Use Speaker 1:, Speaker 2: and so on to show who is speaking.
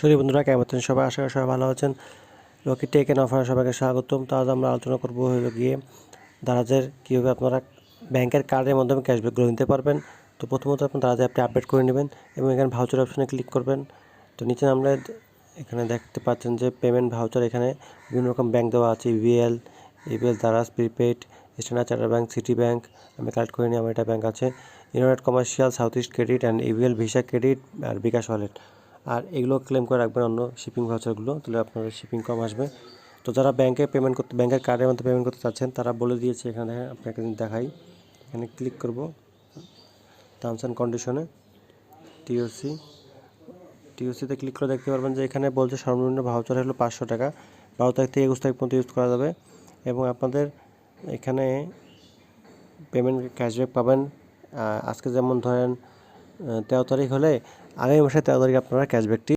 Speaker 1: Sorry বন্ধুরা, কেমন আছেন সবাই? আশা করি সবাই ভালো আছেন। লকি টেক এন্ড অফার সবাইকে স্বাগতম। তো আজ আমরা আলোচনা করবো হলো গিয়ে দারাজের কীভাবে আপনারা ব্যাংকের কার্ডের মাধ্যমে ক্যাশব্যাকগুলো নিতে পারবেন। তো প্রথমত আপনার দারাজে অ্যাপটি আপডেট করে নেবেন এবং এখানে ভাউচার অপশনে ক্লিক করবেন। তো নিচে আমরা এখানে দেখতে পাচ্ছেন যে পেমেন্ট ভাউচার, এখানে বিভিন্ন রকম ব্যাংক দেওয়া আছে। EBL, Daraz, prepaid, Standard Chartered Bank, City Bank. আমি কালেক্ট করে নিই, আমার এটা ব্যাংক আছে। United Commercial, South East credit and EBL, Visa credit আর বিকাশ ওয়ালেট। আর এগুলো ক্লেম করে রাখবেন অন্য শিপিং ভাউচারগুলো, তাহলে আপনার শিপিং কম আসবে। তো যারা ব্যাংকে পেমেন্ট করতে, ব্যাংকের কার্ডের মধ্যে পেমেন্ট করতে চাচ্ছেন, তারা বলে দিয়েছে এখানে। আপনাকে দেখাই, এখানে ক্লিক করব টার্মস অ্যান্ড কন্ডিশনে, টিওসিতে ক্লিক করে দেখতে পারবেন যে এখানে বলছে সর্বনিম্ন ভাউচার হলো 500 টাকা, 12 তারিখ থেকে 21 তারিখ পর্যন্ত ইউজ করা যাবে। এবং আপনাদের এখানে পেমেন্ট ক্যাশব্যাক পাবেন। আজকে যেমন ধরেন 13 তারিখ হলে আগামী মাসে 13 তারিখ আপনারা ক্যাশব্যাকটি